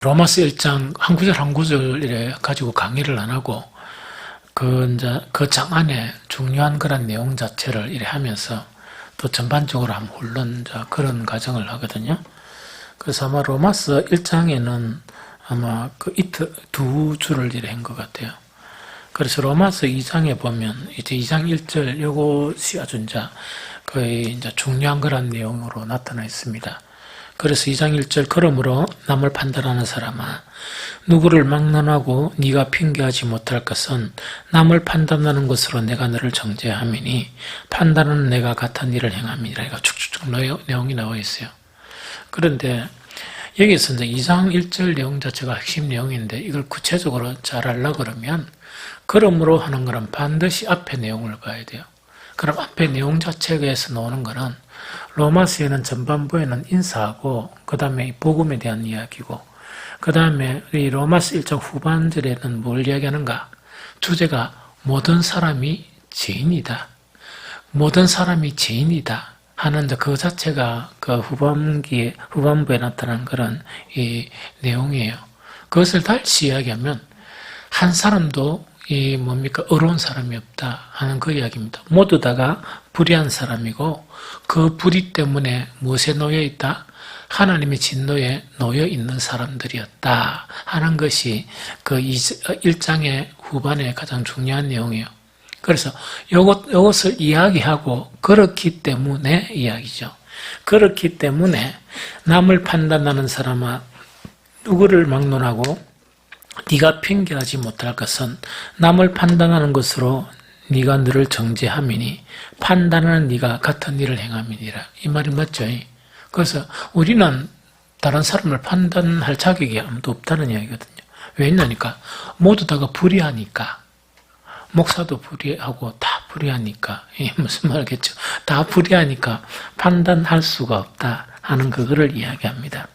로마서 1장 한 구절 한 구절 이래 가지고 강의를 안 하고 그 장 안에 중요한 그런 내용 자체를 이래 하면서 또 전반적으로 한번 훑는 그런 과정을 하거든요. 그래서 아마 로마서 1장에는 아마 그 이틀 두 줄을 이래 한 것 같아요. 그래서 로마서 2장에 보면 이제 2장 1절 요것이 아주 거의 중요한 그런 내용으로 나타나 있습니다. 그래서 2장 1절 그러므로 남을 판단하는 사람아 누구를 막론하고 네가 핑계하지 못할 것은 남을 판단하는 것으로 내가 너를 정죄함이니 판단하는 내가 같은 일을 행함이니라. 이거 쭉쭉쭉 내용이 나와 있어요. 그런데 여기서 이제 2장 1절 내용 자체가 핵심 내용인데 이걸 구체적으로 잘 하려고 그러면 그러므로 하는 거는 반드시 앞에 내용을 봐야 돼요. 그럼 앞에 내용 자체에서 나오는 거는 로마서에는 전반부에는 인사하고 그 다음에 복음에 대한 이야기고 그 다음에 이 로마서 1장 후반절에는 뭘 이야기하는가? 주제가 모든 사람이 죄인이다. 모든 사람이 죄인이다 하는 그 자체가 그 후반부에 나타난 그런 이 내용이에요. 그것을 다시 이야기하면 한 사람도 어려운 사람이 없다 하는 그 이야기입니다. 모두 다가 불의한 사람이고 그 불의 때문에 무엇에 놓여 있다? 하나님의 진노에 놓여 있는 사람들이었다 하는 것이 그 1장의 후반에 가장 중요한 내용이에요. 그래서 이것을 이야기하고 그렇기 때문에 이야기죠. 그렇기 때문에 남을 판단하는 사람아 누구를 막론하고 네가 핑계하지 못할 것은 남을 판단하는 것으로 네가 너를 정죄함이니 판단하는 네가 같은 일을 행함이니라. 이 말이 맞죠? 그래서 우리는 다른 사람을 판단할 자격이 아무도 없다는 이야기거든요. 왜냐니까 모두 다가 불의하니까. 목사도 불의하고 다 불의하니까. 무슨 말이겠죠? 다 불의하니까 판단할 수가 없다 하는 그거를 이야기합니다.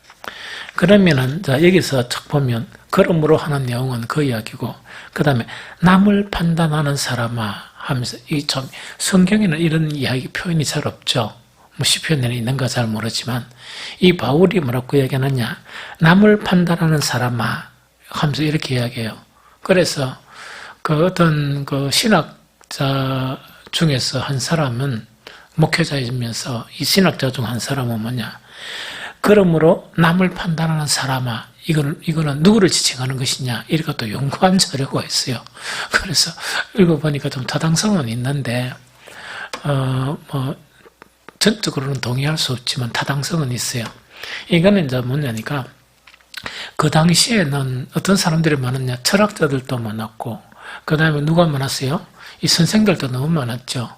그러면은 여기서 쭉 보면 그러므로 하는 내용은 그 이야기고 그 다음에 남을 판단하는 사람아 하면서 좀 성경에는 이런 이야기 표현이 잘 없죠. 시편에는 있는가 잘 모르지만 이 바울이 뭐라고 이야기하느냐 남을 판단하는 사람아 하면서 이렇게 이야기해요. 그래서 그 어떤 그 신학자 중에서 한 사람은 목회자이면서 이 신학자 중 한 사람은 뭐냐 그러므로 남을 판단하는 사람아 이거는 누구를 지칭하는 것이냐 이렇게 또 연구한 자료가 있어요. 그래서 읽어보니까 좀 타당성은 있는데 전적으로는 동의할 수 없지만 타당성은 있어요. 이거는 이제 뭐냐니까 그 당시에는 어떤 사람들이 많았냐 철학자들도 많았고 그 다음에 누가 많았어요? 이 선생들도 너무 많았죠.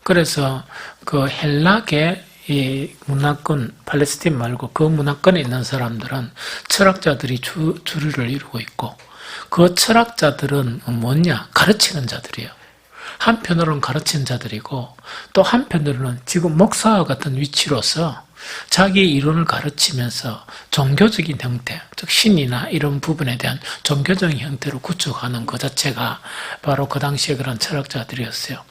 그래서 그 헬라계 이 문화권, 팔레스틴 말고 그 문화권에 있는 사람들은 철학자들이 주류를 이루고 있고 그 철학자들은 뭐냐? 가르치는 자들이에요. 한편으로는 가르치는 자들이고 또 한편으로는 지금 목사와 같은 위치로서 자기 이론을 가르치면서 종교적인 형태, 즉 신이나 이런 부분에 대한 종교적인 형태로 구축하는 그 자체가 바로 그 당시에 그런 철학자들이었어요.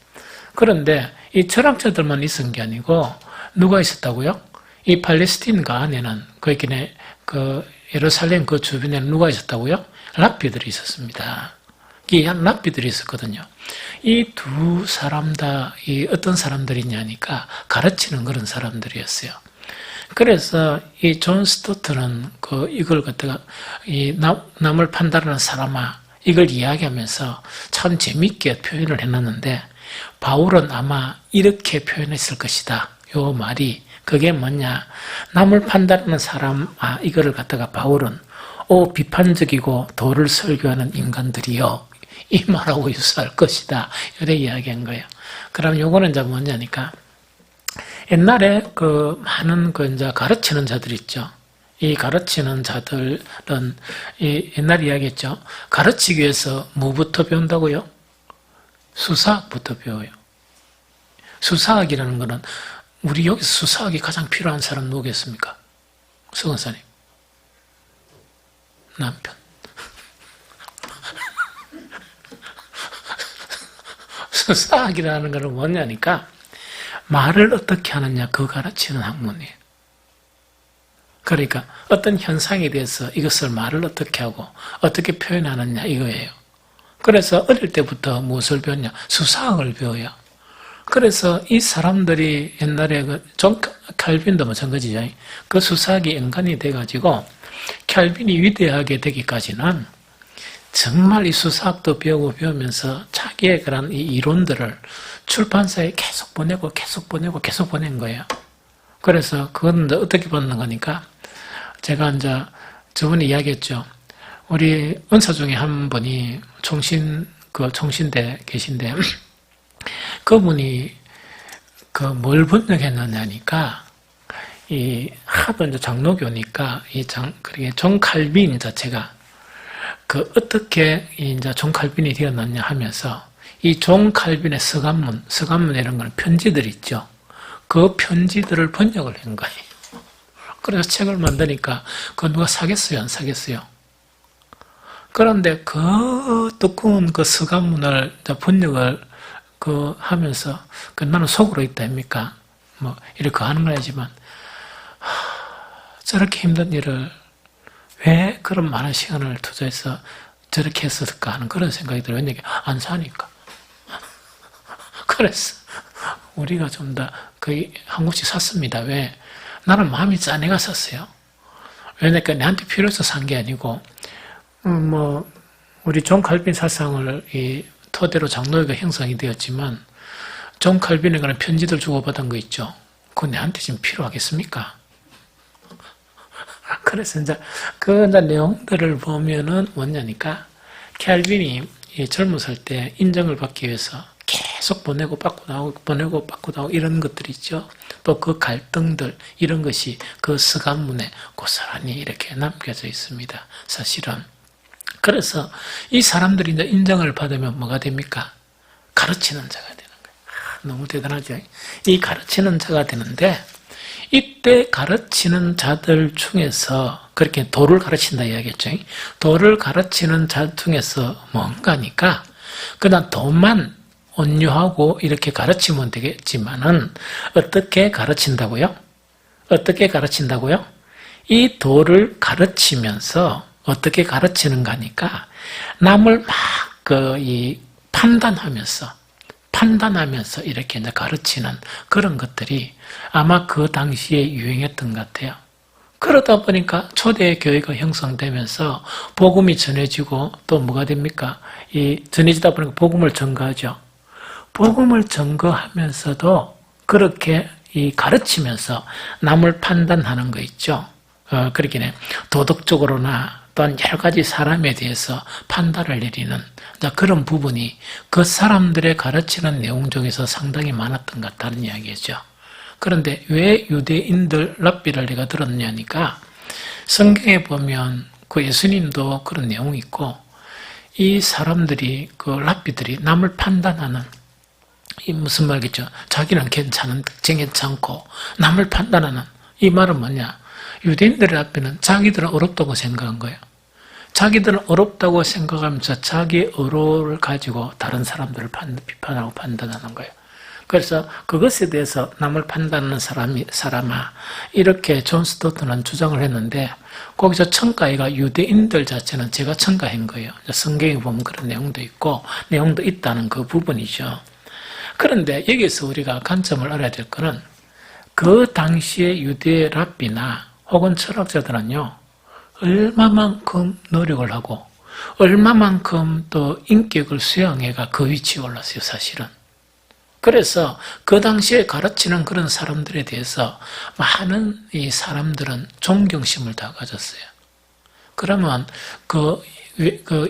그런데 이 철학자들만 있은 게 아니고 누가 있었다고요? 이 팔레스틴가 안에는 그 예루살렘 그 주변에는 누가 있었다고요? 랍비들이 있었습니다. 이 랍비들이 있었거든요. 이 두 사람 다 어떤 사람들이냐니까 가르치는 그런 사람들이었어요. 그래서 이 존 스토트는 이걸 갖다가 남을 판단하는 사람아 이걸 이야기하면서 참 재밌게 표현을 해놨는데 바울은 아마 이렇게 표현했을 것이다. 요 말이 그게 뭐냐 남을 판단하는 사람아 이거를 갖다가 바울은 비판적이고 도를 설교하는 인간들이요 이 말하고 유사할 것이다 이렇게 이야기한 거예요. 그럼 요거는 이제 뭐냐니까 옛날에 많은 이제 가르치는 자들 있죠. 이 가르치는 자들은 옛날 이야기했죠. 가르치기 위해서 뭐부터 배운다고요? 수사학부터 배워요. 수사학이라는 거는 우리 여기서 수사학이 가장 필요한 사람 누구겠습니까? 서건사님. 남편. 수사학이라는 거는 뭐냐니까 말을 어떻게 하느냐 그거 가르치는 학문이에요. 그러니까 어떤 현상에 대해서 이것을 말을 어떻게 하고 어떻게 표현하느냐 이거예요. 그래서 어릴 때부터 무엇을 배웠냐? 수사학을 배워요. 그래서 이 사람들이 옛날에 존 칼빈도 마찬가지죠. 그 수사학이 연관이 돼가지고 칼빈이 위대하게 되기까지는 정말 이 수사학도 배우면서 자기의 그런 이 이론들을 출판사에 계속 보낸 거예요. 그래서 그건 이제 어떻게 받는 거니까 제가 이제 저번에 이야기했죠. 우리 은사 중에 한 분이 총신대 계신데 그분이 뭘 번역했느냐니까 하도 이제 장로교니까 그게 존 칼빈 자체가 어떻게 이제 존 칼빈이 되었느냐 하면서 이 존 칼빈의 서간문 이런 거는 편지들 있죠. 그 편지들을 번역을 한 거예요. 그래서 책을 만드니까 누가 사겠어요? 안 사겠어요? 그런데 그 두꺼운 그 서간문을 번역을 하면서 나는 속으로 있다 합니까? 이렇게 하는 거지만 저렇게 힘든 일을 왜 그런 많은 시간을 투자해서 저렇게 했을까 하는 그런 생각이 들어요. 왜냐하면 안 사니까. 그래서 우리가 좀 더 거의 한 권씩 샀습니다. 왜? 나는 마음이 짠해가 샀어요. 왜냐니까 내한테 필요해서 산 게 아니고 우리 존 칼빈 사상을 토대로 장로회가 형성이 되었지만 존 칼빈에 관한 편지들 주고받은 거 있죠. 그거 내한테 지금 필요하겠습니까? 그래서 이제 내용들을 보면은 뭐냐니까 칼빈이 젊었을 때 인정을 받기 위해서 계속 보내고 받고 나오고 이런 것들이 있죠. 또 그 갈등들 이런 것이 그 서간문에 고스란히 이렇게 남겨져 있습니다. 사실은. 그래서 이 사람들이 이제 인정을 받으면 뭐가 됩니까? 가르치는 자가 되는 거예요. 너무 대단하죠? 이 가르치는 자가 되는데 이때 가르치는 자들 중에서 그렇게 도를 가르친다 이야기했죠. 도를 가르치는 자 중에서 뭔가니까 그냥 도만 온유하고 이렇게 가르치면 되겠지만은 어떻게 가르친다고요? 이 도를 가르치면서 어떻게 가르치는가 하니까 남을 막 판단하면서 이렇게 이제 가르치는 그런 것들이 아마 그 당시에 유행했던 것 같아요. 그러다 보니까 초대 교회가 형성되면서 복음이 전해지고 또 뭐가 됩니까? 전해지다 보니까 복음을 전가하죠. 복음을 전거하면서도 그렇게 가르치면서 남을 판단하는 거 있죠. 그렇게 도덕적으로나 또한 여러 가지 사람에 대해서 판단을 내리는 그런 부분이 그 사람들의 가르치는 내용 중에서 상당히 많았던 것 같다는 이야기죠. 그런데 왜 유대인들 랍비를 내가 들었냐니까 성경에 보면 예수님도 그런 내용이 있고 이 사람들이 랍비들이 남을 판단하는 무슨 말이겠죠? 자기는 괜찮고 남을 판단하는 이 말은 뭐냐? 유대인들 앞에는 자기들은 어렵다고 생각한 거예요. 자기들은 어렵다고 생각하면서 자기 어로를 가지고 다른 사람들을 비판하고 판단하는 거예요. 그래서 그것에 대해서 남을 판단하는 사람아 이렇게 존 스토트는 주장을 했는데 거기서 첨가해가 유대인들 자체는 제가 첨가한 거예요. 성경에 보면 그런 내용도 있고 내용도 있다는 그 부분이죠. 그런데 여기서 우리가 관점을 알아야 될 거는 그 당시의 유대 랍비나 혹은 철학자들은요 얼마만큼 노력을 하고 얼마만큼 또 인격을 수양해가 그 위치에 올랐어요. 사실은. 그래서 그 당시에 가르치는 그런 사람들에 대해서 많은 이 사람들은 존경심을 다 가졌어요. 그러면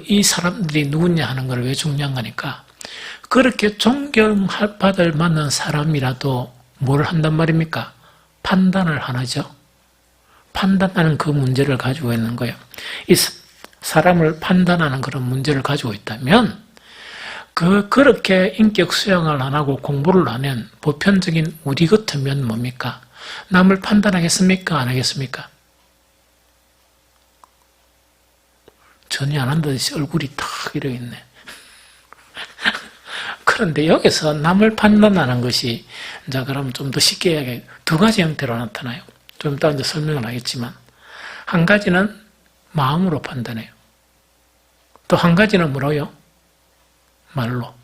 이 사람들이 누구냐 하는 걸 왜 중요한 거니까 그렇게 존경받을 만한 사람이라도 뭘 한단 말입니까? 판단을 하나죠. 판단하는 그 문제를 가지고 있는 거예요. 이 사람을 판단하는 그런 문제를 가지고 있다면 그렇게 인격 수양을 안 하고 공부를 안 한 보편적인 우리 같으면 뭡니까? 남을 판단하겠습니까? 안 하겠습니까? 전혀 안 한다듯이 얼굴이 탁 이러고 있네. 그런데 여기서 남을 판단하는 것이 이제 그럼 좀 더 쉽게 이야기해 두 가지 형태로 나타나요. 좀 이따 이제 설명을 하겠지만 한 가지는 마음으로 판단해요. 또 한 가지는 뭐라고요? 말로.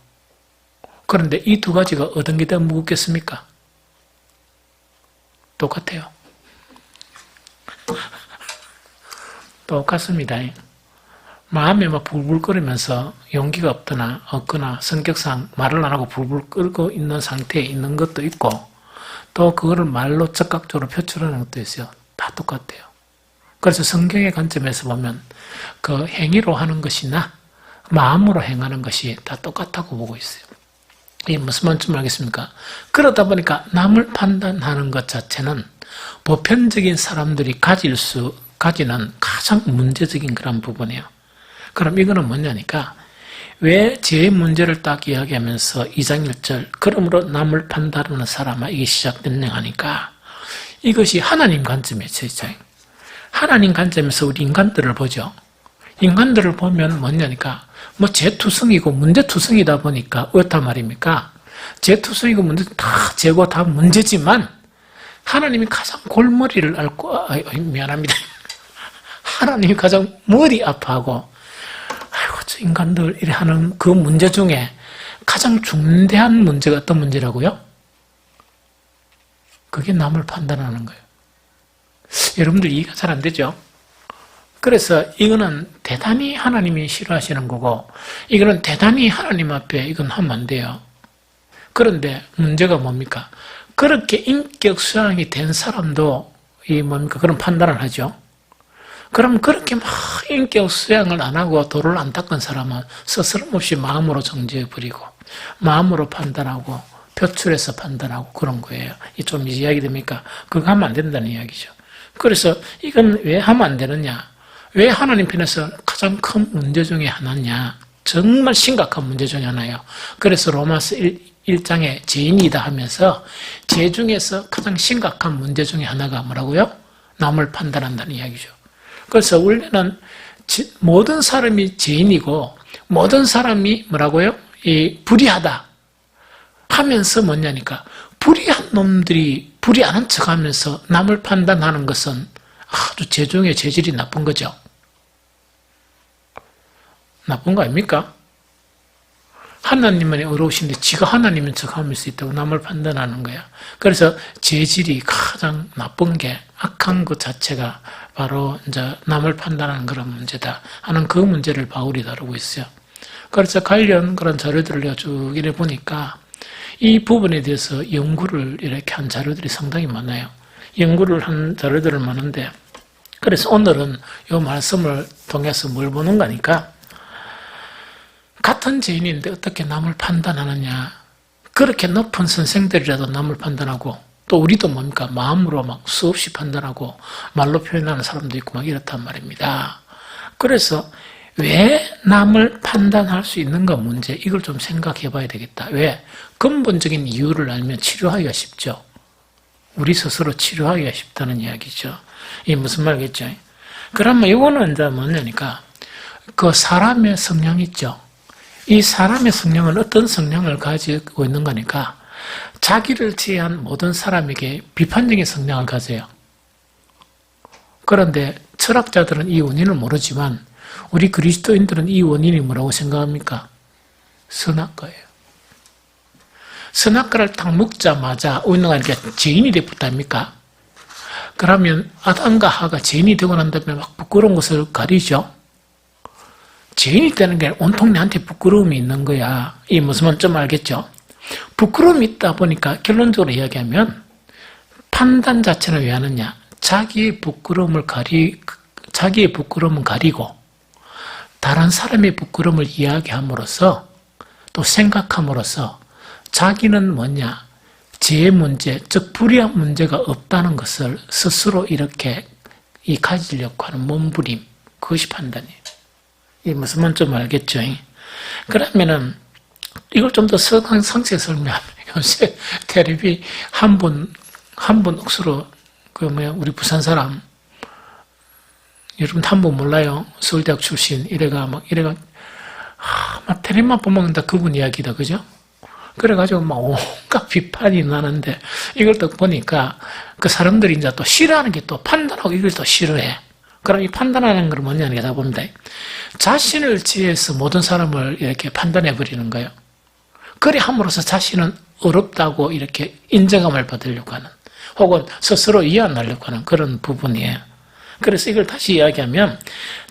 그런데 이 두 가지가 어떤 게 더 무겁겠습니까? 똑같아요. 똑같습니다. 마음에 막 불불 끓으면서 용기가 없거나 성격상 말을 안 하고 불불 끓고 있는 상태에 있는 것도 있고, 또 그거를 말로 적극적으로 표출하는 것도 있어요. 다 똑같아요. 그래서 성경의 관점에서 보면 그 행위로 하는 것이나 마음으로 행하는 것이 다 똑같다고 보고 있어요. 이게 무슨 말인지 알겠습니까? 그러다 보니까 남을 판단하는 것 자체는 보편적인 사람들이 가지는 가장 문제적인 그런 부분이에요. 그럼 이거는 뭐냐니까, 왜 제 문제를 딱 이야기하면서 2장 1절 그러므로 남을 판단하는 사람아 이게 시작됐냐 하니까, 이것이 하나님 관점이에요. 하나님 관점에서 우리 인간들을 보죠. 인간들을 보면 뭐냐니까, 뭐 재투성이고 문제투성이다 보니까 어떻단 말입니까? 재투성이고 문제 다 재고 다 문제지만 하나님이 가장 골머리를 앓고, 미안합니다. 하나님이 가장 머리 아파하고, 아이고, 저 인간들 이래 하는 그 문제 중에 가장 중대한 문제가 어떤 문제라고요? 그게 남을 판단하는 거예요. 여러분들 이해가 잘 안 되죠? 그래서 이거는 대단히 하나님이 싫어하시는 거고, 이거는 대단히 하나님 앞에 이건 하면 안 돼요. 그런데 문제가 뭡니까? 그렇게 인격 수양이 된 사람도 그런 판단을 하죠. 그럼 그렇게 막 인격 수양을 안 하고 도를 안 닦은 사람은 스스럼없이 마음으로 정죄해버리고 마음으로 판단하고 표출해서 판단하고 그런 거예요. 좀 이야기 됩니까? 그거 하면 안 된다는 이야기죠. 그래서 이건 왜 하면 안 되느냐? 왜 하나님 편에서 가장 큰 문제 중에 하나냐? 정말 심각한 문제 중에 하나예요. 그래서 로마서 1장에 죄인이다 하면서 죄 중에서 가장 심각한 문제 중에 하나가 뭐라고요? 남을 판단한다는 이야기죠. 그래서 원래는 모든 사람이 죄인이고 모든 사람이 뭐라고요? 불의하다 하면서 뭐냐니까, 불의한 놈들이 불의하는 척하면서 남을 판단하는 것은 아주 죄 중에 죄질이 나쁜 거죠. 나쁜 거 아닙니까? 하나님은 어려우신데 지가 하나님인 척하면서 있다고 남을 판단하는 거야. 그래서 죄질이 가장 나쁜 게, 악한 것 자체가 바로 이제 남을 판단하는 그런 문제다 하는 그 문제를 바울이 다루고 있어요. 그래서 관련 그런 자료들을 내가 쭉 이래 보니까 이 부분에 대해서 연구를 이렇게 한 자료들이 상당히 많아요. 연구를 한 자료들은 많은데, 그래서 오늘은 이 말씀을 통해서 뭘 보는 거니까, 같은 죄인인데 어떻게 남을 판단하느냐. 그렇게 높은 선생들이라도 남을 판단하고, 또 우리도 뭡니까? 마음으로 막 수없이 판단하고 말로 표현하는 사람도 있고 막 이렇단 말입니다. 그래서 왜 남을 판단할 수 있는가 문제, 이걸 좀 생각해 봐야 되겠다. 왜? 근본적인 이유를 알면 치료하기가 쉽죠. 우리 스스로 치료하기가 쉽다는 이야기죠. 이게 무슨 말이겠죠? 그러면 이거는 이제 뭐냐니까, 그 사람의 성향 있죠. 이 사람의 성향은 어떤 성향을 가지고 있는 거니까, 자기를 제외한 모든 사람에게 비판적인 성향을 가져요. 그런데 철학자들은 이 원인을 모르지만 우리 그리스도인들은 이 원인이 뭐라고 생각합니까? 선악과예요. 선악과를 딱 먹자마자 어느 가 죄인이 되었답니까? 그러면 아담과 하가 죄인이 되고 난 다음에 막 부끄러운 것을 가리죠. 죄인이 되는 게 온통 내한테 부끄러움이 있는 거야. 이 무슨 말인지 좀 알겠죠? 부끄러움이 있다 보니까 결론적으로 이야기하면 판단 자체는 왜 하느냐? 자기의 부끄러움은 가리고 다른 사람의 부끄러움을 이야기함으로써, 또 생각함으로써 자기는 뭐냐? 제 문제, 즉 불의한 문제가 없다는 것을 스스로 이렇게 가지려고 하는 몸부림, 그것이 판단이에요. 이 무슨 말인지 좀 알겠죠? 그러면은 이걸 좀 더 상세히 설명하면, 요새 텔레비 한 분 억수로 우리 부산 사람, 여러분 한 분 몰라요? 서울대학 출신 막 텔레비만 보면 다 그분 이야기다, 그죠? 그래가지고 막 온갖 비판이 나는데, 이걸 또 보니까 그 사람들이 이제 또 싫어하는 게 또 판단하고 이걸 또 싫어해. 그럼 이 판단하는 건 뭐냐는 게 봅니다. 자신을 지혜해서 모든 사람을 이렇게 판단해버리는 거예요. 그리 함으로써 자신은 어렵다고 이렇게 인정함을 받으려고 하는, 혹은 스스로 이해하려고 하는 그런 부분이에요. 그래서 이걸 다시 이야기하면,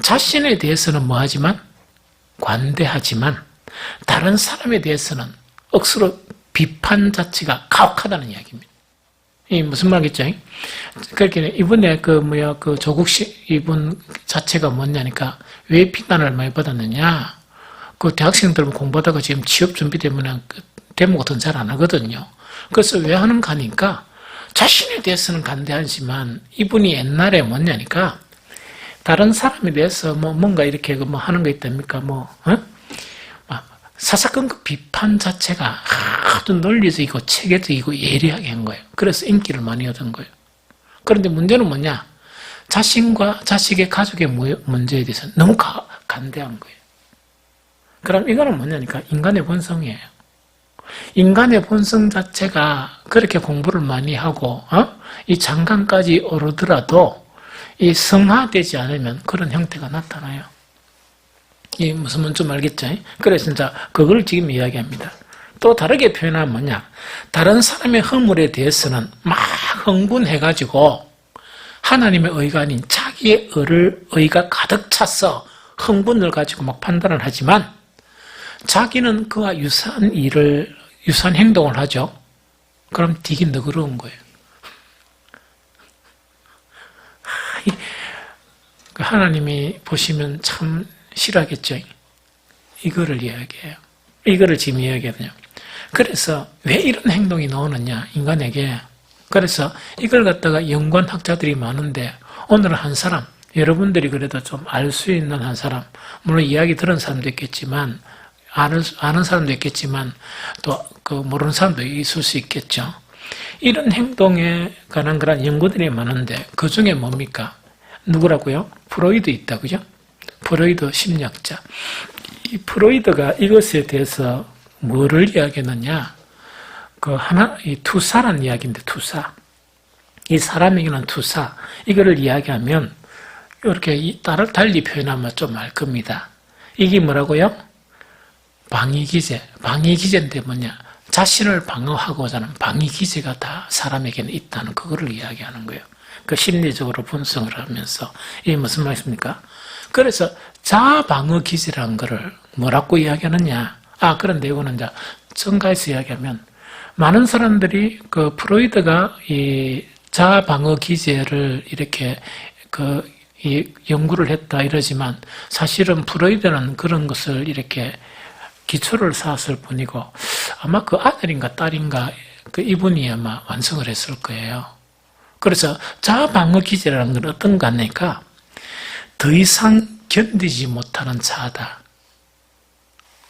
자신에 대해서는 뭐하지만 관대하지만 다른 사람에 대해서는 억수로 비판 자체가 가혹하다는 이야기입니다. 이 무슨 말이겠죠? 그렇게 이번에 그 조국식 이분 자체가 뭐냐니까, 왜 비난을 많이 받았느냐? 그 대학생들은 공부하다가 지금 취업 준비 때문에 데모 같은 잘 안 하거든요. 그래서 왜 하는가 하니까, 자신에 대해서는 간대하지만 이분이 옛날에 뭐냐니까, 다른 사람에 대해서 뭔가 이렇게 하는 거 있답니까? 사사건건 비판 자체가 아주 논리적이고 체계적이고 예리하게 한 거예요. 그래서 인기를 많이 얻은 거예요. 그런데 문제는 뭐냐? 자신과 자식의 가족의 문제에 대해서 너무 간대한 거예요. 그럼 이거는 뭐냐니까, 인간의 본성이에요. 인간의 본성 자체가 그렇게 공부를 많이 하고 이 장관까지 오르더라도 이 성화되지 않으면 그런 형태가 나타나요. 이 무슨 뭔지 좀 알겠죠? 그래서 진짜 그걸 지금 이야기합니다. 또 다르게 표현하면 뭐냐? 다른 사람의 허물에 대해서는 막 흥분해가지고 하나님의 의가 아닌 자기의 의가 가득 차서 흥분을 가지고 막 판단을 하지만, 자기는 그와 유사한 행동을 하죠. 그럼 되게 너그러운 거예요. 하나님이 보시면 참 싫어하겠죠. 이거를 이야기해요. 이거를 지금 이야기하거든요. 그래서 왜 이런 행동이 나오느냐, 인간에게. 그래서 이걸 갖다가 연관학자들이 많은데, 오늘은 한 사람, 여러분들이 그래도 좀 알 수 있는 한 사람, 물론 이야기 들은 사람도 있겠지만, 아는 사람도 있겠지만, 또 모르는 사람도 있을 수 있겠죠. 이런 행동에 관한 그런 연구들이 많은데, 그 중에 뭡니까? 누구라고요? 프로이드 있다고요? 프로이드 심리학자. 이 프로이드가 이것에 대해서 뭐를 이야기했느냐? 이 투사란 이야기인데, 투사. 이 사람에게는 투사. 이거를 이야기하면, 이렇게 달리 표현하면 좀 알 겁니다. 이게 뭐라고요? 방위기제. 방위기제인데 뭐냐? 자신을 방어하고자 하는 방위기제가 다 사람에게는 있다는 그거를 이야기하는 거예요. 그 심리적으로 분석을 하면서. 이게 무슨 말입니까? 그래서 자방어기제라는 거를 뭐라고 이야기하느냐? 그런데 이거는 이제 정가에서 이야기하면, 많은 사람들이 프로이드가 이 자방어기제를 이렇게 이 연구를 했다 이러지만, 사실은 프로이드는 그런 것을 이렇게 기초를 쌓았을 뿐이고, 아마 그 아들인가 딸인가 이분이 아마 완성을 했을 거예요. 그래서 자방어 기제라는 건 어떤가 하니까, 더 이상 견디지 못하는 자아다.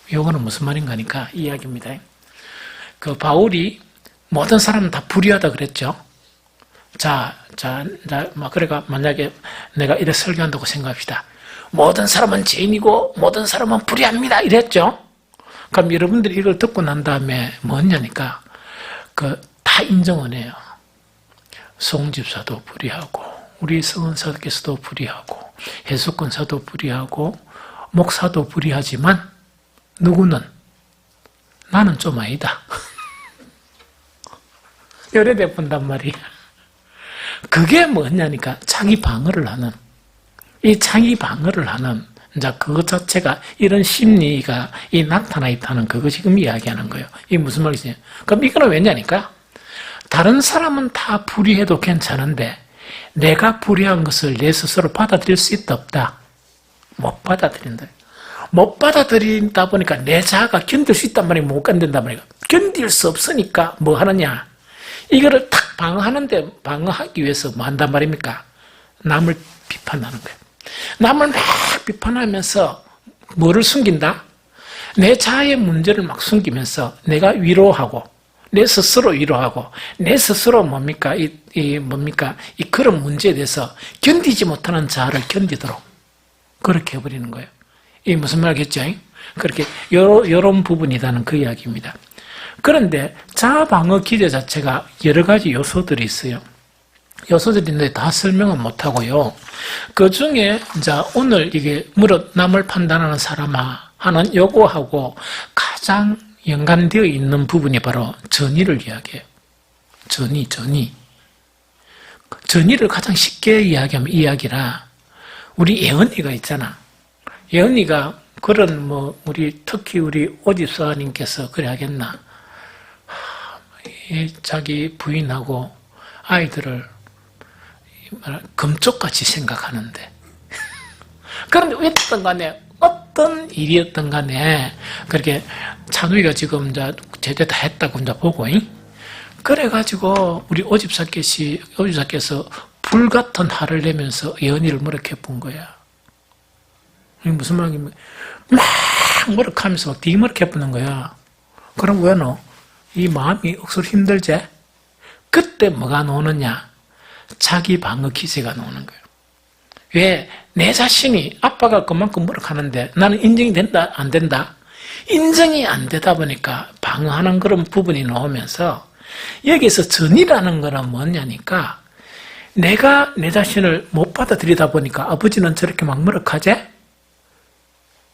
이거는 무슨 말인가 하니까 이야기입니다. 바울이 모든 사람은 다 불의하다 그랬죠. 그러니까 만약에 내가 이래 설교한다고 생각합시다. 모든 사람은 죄인이고 모든 사람은 불의합니다. 이랬죠. 그럼 여러분들이 이걸 듣고 난 다음에 뭐냐니까, 다 인정을 해요. 송집사도 불의하고, 우리 성은사께서도 불의하고, 해수권사도 불의하고, 목사도 불의하지만, 누구는? 나는 좀 아니다. 이래 본단 말이야. 그게 뭐냐니까, 자기 방어를 하는, 이 자기 방어를 하는, 이제 그것 자체가 이런 심리가 나타나 있다는 그거 지금 이야기하는 거예요. 이게 무슨 말이지? 그럼 이거는 왜냐니까, 다른 사람은 다 불의해도 괜찮은데 내가 불의한 것을 내 스스로 받아들일 수 있다 없다? 못 받아들인다. 못 받아들인다 보니까 내 자아가 견딜 수 있단 말이야, 못 견딘단 말이야. 견딜 수 없으니까 뭐 하느냐? 이거를 탁 방어하기 위해서 뭐 한단 말입니까? 남을 비판하는 거예요. 남을 막 비판하면서 뭐를 숨긴다? 내 자아의 문제를 막 숨기면서 내가 위로하고, 내 스스로 위로하고, 내 스스로 뭡니까? 이 그런 문제에 대해서 견디지 못하는 자아를 견디도록 그렇게 해버리는 거예요. 이게 무슨 말이겠죠? 그렇게 요런 부분이라는 그 이야기입니다. 그런데 자아 방어 기제 자체가 여러 가지 요소들이 있어요. 요소들인데 다 설명은 못하고요. 그 중에 이제 오늘 이게 무릇 남을 판단하는 사람아 하는 요거하고 가장 연관되어 있는 부분이 바로 전의를 이야기해요. 전의. 전의를 가장 쉽게 이야기하면 이야기라. 우리 예언이가 있잖아. 예언이가 그런 우리 특히 우리 오집사님께서 그래 하겠나. 자기 부인하고 아이들을 금쪽같이 생각하는데. 그런데 어쨌든 간에 어떤 일이었던 간에 그렇게 찬우이가 지금 이제 제대 다 했다고 이제 보고, 그래가지고 우리 오집사께서 불같은 화를 내면서 예언이를 머쓱해 거야. 무슨 말이냐면 막 머쓱하면서 막 되게 머쓱해 보는 거야. 그럼 왜 너? 이 마음이 억수로 힘들지? 그때 뭐가 나오느냐? 자기 방어 기세가 나오는 거예요. 왜? 내 자신이 아빠가 그만큼 머쓱하는데 나는 인정이 된다? 안 된다? 인정이 안 되다 보니까 방어하는 그런 부분이 나오면서 여기서 전이라는 거는 뭐냐니까 내가 내 자신을 못 받아들이다 보니까 아버지는 저렇게 막 머쓱하지?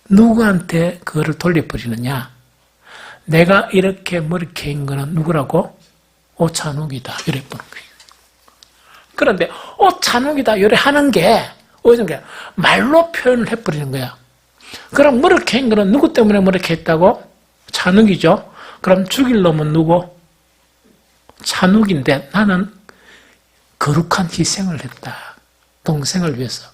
누구한테 그거를 돌려버리느냐? 내가 이렇게 머쓱해인 거는 누구라고? 오찬욱이다. 이래 보는 거예요. 그런데 오찬욱이다. 이래 하는 게 어떤 게 말로 표현을 해버리는 거야. 그럼 머쓱해인 거는 누구 때문에 머쓱했다고? 찬욱이죠. 그럼 죽일 놈은 누구? 찬욱인데 나는 거룩한 희생을 했다. 동생을 위해서.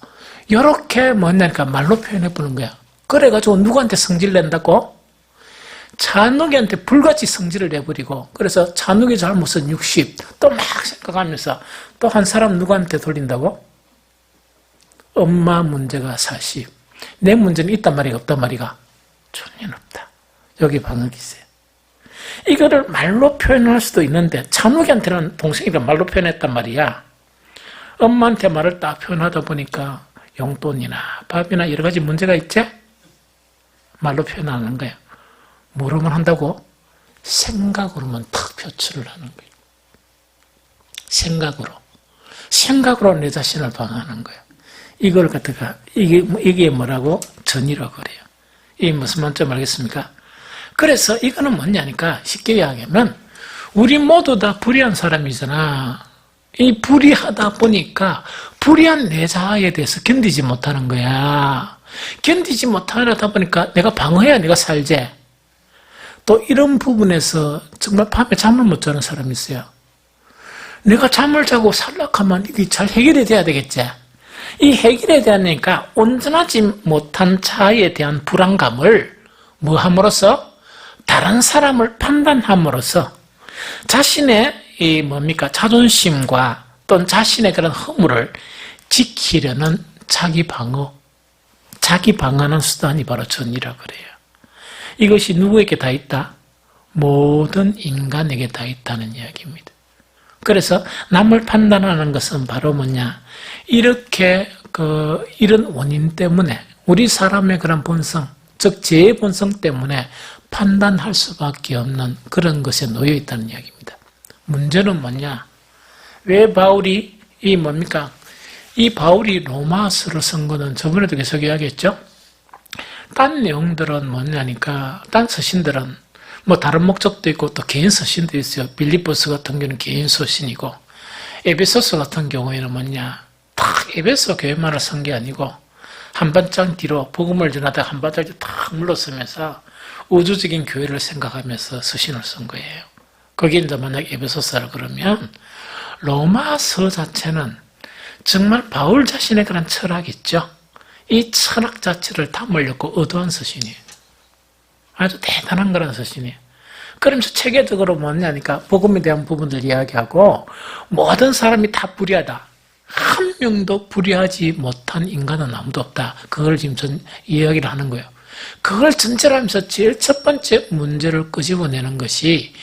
이렇게 뭐냐니까 말로 표현해보는 거야. 그래가지고 누구한테 성질 낸다고? 찬욱이한테 불같이 성질을 내버리고, 그래서 찬욱이 잘못은 60, 또 막 생각하면서 또 한 사람 누구한테 돌린다고? 엄마 문제가 40. 내 문제는 있단 말이가 없단 말이가? 전혀 없다. 여기 방어기세. 이거를 말로 표현할 수도 있는데 찬욱이한테는 동생이가 말로 표현했단 말이야. 엄마한테 말을 딱 표현하다 보니까 용돈이나 밥이나 여러 가지 문제가 있지? 말로 표현하는 거야. 뭐로만 한다고? 생각으로만 탁 표출을 하는 거예요. 생각으로 내 자신을 방어하는 거예요. 이걸 갖다가 이게 뭐라고? 전이라고 그래요. 이게 무슨 말인지 알겠습니까? 그래서 이거는 뭐냐니까 쉽게 이야기하면 우리 모두 다 불의한 사람이잖아. 이 불의하다 보니까 불의한 내 자아에 대해서 견디지 못하는 거야. 견디지 못하다 보니까 내가 방어해야 내가 살지. 또 이런 부분에서 정말 밤에 잠을 못 자는 사람이 있어요. 내가 잠을 자고 살락하면 이게 잘 해결이 돼야 되겠지. 이 해결이 되니까 온전하지 못한 자아에 대한 불안감을 뭐 함으로써? 다른 사람을 판단함으로써 자신의 자존심과 또는 자신의 그런 허물을 지키려는 자기 방어하는 수단이 바로 전이라고 그래요. 이것이 누구에게 다 있다? 모든 인간에게 다 있다는 이야기입니다. 그래서 남을 판단하는 것은 바로 뭐냐? 이렇게 이런 원인 때문에 우리 사람의 그런 본성, 즉 죄의 본성 때문에 판단할 수밖에 없는 그런 것에 놓여 있다는 이야기입니다. 문제는 뭐냐? 왜 바울이 이 바울이 로마서를 쓴 거는 저번에도 계속 이야기했죠? 딴 내용들은 뭐냐니까 딴 서신들은 다른 목적도 있고 또 개인 서신도 있어요. 빌립보서 같은 경우는 개인 서신이고 에베소서 같은 경우에는 딱 에베소 교회만을 쓴 게 아니고 한 발짝 뒤로 복음을 전하다가 한 발짝 딱 물러서면서 우주적인 교회를 생각하면서 서신을 쓴 거예요. 거기에 이제 만약 에베소서를 그러면 로마서 자체는 정말 바울 자신의 그런 철학이 있죠. 이 철학 자체를 담으려고 의도한 서신이에요. 아주 대단한 그런 서신이에요. 그러면서 체계적으로 뭐냐니까 복음에 대한 부분들 이야기하고 모든 사람이 다 불의하다. 한 명도 불의하지 못한 인간은 아무도 없다. 그걸 지금 이야기를 하는 거예요. 그걸 전제로 하면서 제일 첫 번째 문제를 끄집어내는 것이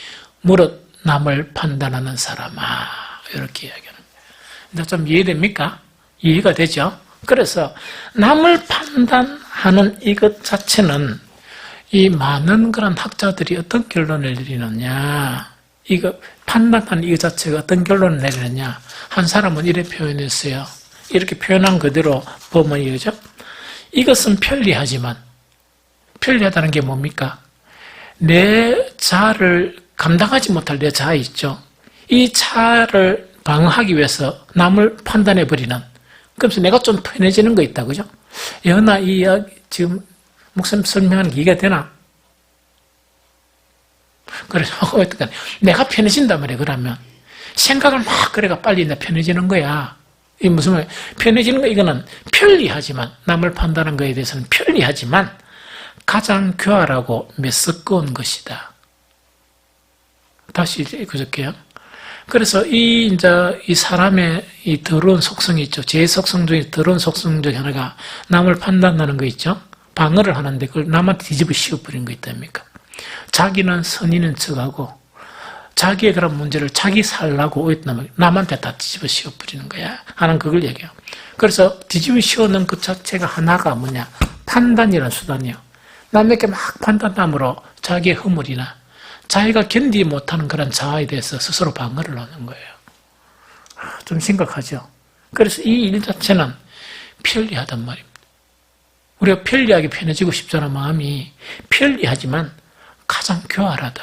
무릇 남을 판단하는 사람아. 이렇게 이야기하는 거예요. 좀 이해됩니까? 이해가 되죠? 그래서 남을 판단하는 이것 자체는 이 많은 그런 학자들이 어떤 결론을 내리느냐. 이거 판단하는 이 자체가 어떤 결론을 내리느냐. 한 사람은 이렇게 표현했어요. 이렇게 표현한 그대로 보면 이거죠. 이것은 편리하지만, 편리하다는 게 뭡니까? 내 자아를 감당하지 못할 내 자아 있죠. 이 자아를 방어하기 위해서 남을 판단해버리는. 그래서 내가 좀 편해지는 거 있다, 그죠? 연아, 이 이야기, 지금 목사님 설명하는 게 이해가 되나? 그래서 어떡하냐. 내가 편해진단 말이야, 그러면. 생각을 막 그래가 빨리 내 편해지는 거야. 이 무슨 말이야? 편해지는 거, 이거는 편리하지만, 남을 판단하는 거에 대해서는 편리하지만, 가장 교활하고 메스꺼운 것이다. 다시 읽어줄게요. 그래서 이 사람의 이 더러운 속성이 있죠. 제 속성 중에 더러운 속성 중에 하나가 남을 판단하는 거 있죠. 방어를 하는데 그걸 남한테 뒤집어 씌워버린 거 있답니까? 자기는 선인인 척하고 자기의 그런 문제를 자기 살라고 남한테 다 뒤집어 씌워버리는 거야. 하는 그걸 얘기해요. 그래서 뒤집어 씌우는 그 자체가 하나가 뭐냐? 판단이라는 수단이에요. 남에게 막 판단함으로 자기의 허물이나 자기가 견디지 못하는 그런 자아에 대해서 스스로 방어를 하는 거예요. 좀 심각하죠. 그래서 이 일 자체는 편리하단 말입니다. 우리가 편리하게 편해지고 싶잖아. 마음이 편리하지만 가장 교활하다.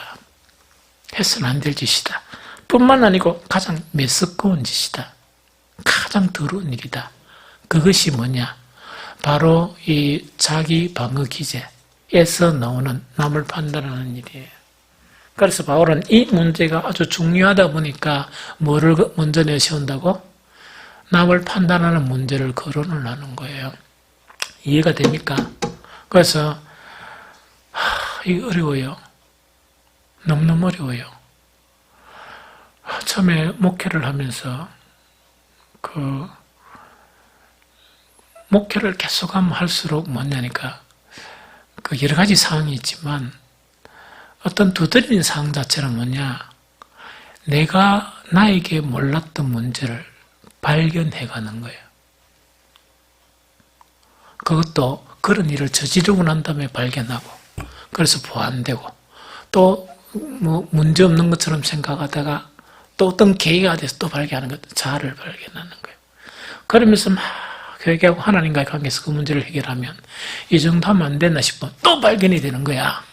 해서는 안 될 짓이다. 뿐만 아니고 가장 메스꺼운 짓이다. 가장 더러운 일이다. 그것이 뭐냐? 바로 이 자기 방어 기제에서 나오는 남을 판단하는 일이에요. 그래서 바울은 이 문제가 아주 중요하다 보니까 뭐를 먼저 내세운다고? 남을 판단하는 문제를 거론을 하는 거예요. 이해가 됩니까? 그래서 이거 어려워요. 너무너무 어려워요. 처음에 목회를 하면서 목회를 계속하면 할수록 뭐냐니까 여러 가지 사항이 있지만 어떤 두드러진 사항 자체는 뭐냐? 내가 나에게 몰랐던 문제를 발견해가는 거예요. 그것도 그런 일을 저지르고 난 다음에 발견하고, 그래서 보완되고, 또 뭐 문제 없는 것처럼 생각하다가 또 어떤 계기가 돼서 또 발견하는 것, 자아를 발견하는 거예요. 그러면서 막 회개하고 하나님과의 관계에서 그 문제를 해결하면 이 정도 하면 안 됐나 싶으면 또 발견이 되는 거야.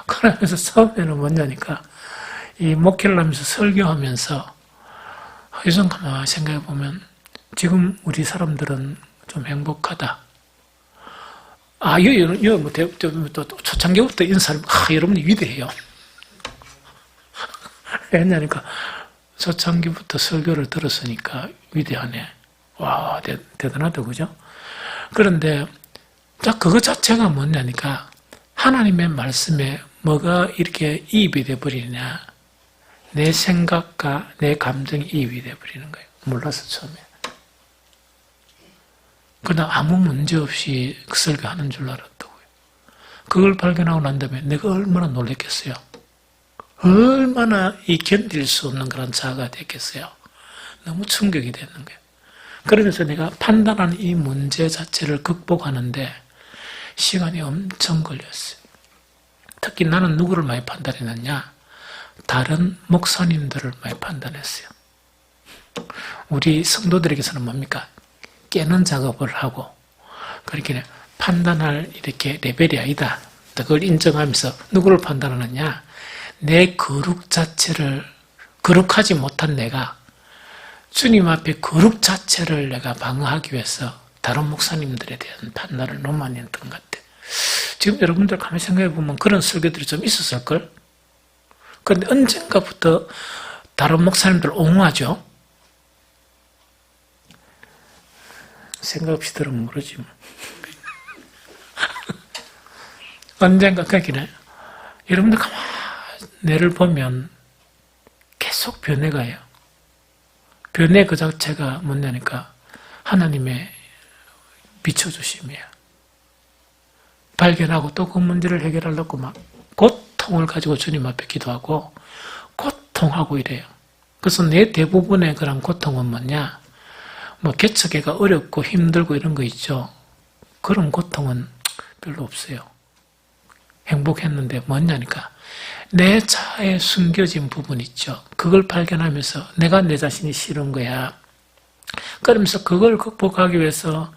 그러면서 처음에는 뭐냐니까 이 목회를 하면서 설교하면서 요즘 가만히 생각해 보면 지금 우리 사람들은 좀 행복하다. 또 초창기부터 이런 사람, 여러분이 위대해요. 왜냐니까 초창기부터 설교를 들었으니까 위대하네. 와, 대단하다, 그죠? 그런데 그거 자체가 뭐냐니까 하나님의 말씀에 뭐가 이렇게 이입이 돼버리냐. 내 생각과 내 감정이 이입이 돼버리는 거예요. 몰라서 처음에. 그러나 아무 문제 없이 그 설교하는 줄 알았다고요. 그걸 발견하고 난 다음에 내가 얼마나 놀랐겠어요. 얼마나 견딜 수 없는 그런 자아가 됐겠어요. 너무 충격이 되는 거예요. 그러면서 내가 판단하는 이 문제 자체를 극복하는데 시간이 엄청 걸렸어요. 특히 나는 누구를 많이 판단했느냐? 다른 목사님들을 많이 판단했어요. 우리 성도들에게서는 뭡니까? 깨는 작업을 하고, 그렇게 판단할 이렇게 레벨이 아니다. 그걸 인정하면서 누구를 판단하느냐? 내 거룩 자체를, 거룩하지 못한 내가 주님 앞에 거룩 자체를 내가 방어하기 위해서 다른 목사님들에 대한 판단을 너무 많이 했던 것 같아요. 지금 여러분들 가만히 생각해 보면 그런 설교들이 좀 있었을걸? 그런데 언젠가부터 다른 목사님들 옹호하죠? 생각 없이 들으면 모르지 뭐. 언젠가 그렇긴 여러분들 가만히 내를 보면 계속 변해가요. 변해 그 자체가 뭐냐니까 하나님의 비춰주심이에요. 발견하고 또 그 문제를 해결하려고 막 고통을 가지고 주님 앞에 기도하고 고통하고 이래요. 그래서 내 대부분의 그런 고통은 뭐냐? 뭐 개척해가 어렵고 힘들고 이런 거 있죠. 그런 고통은 별로 없어요. 행복했는데 뭐냐니까 내 자아에 숨겨진 부분 있죠. 그걸 발견하면서 내가 내 자신이 싫은 거야. 그러면서 그걸 극복하기 위해서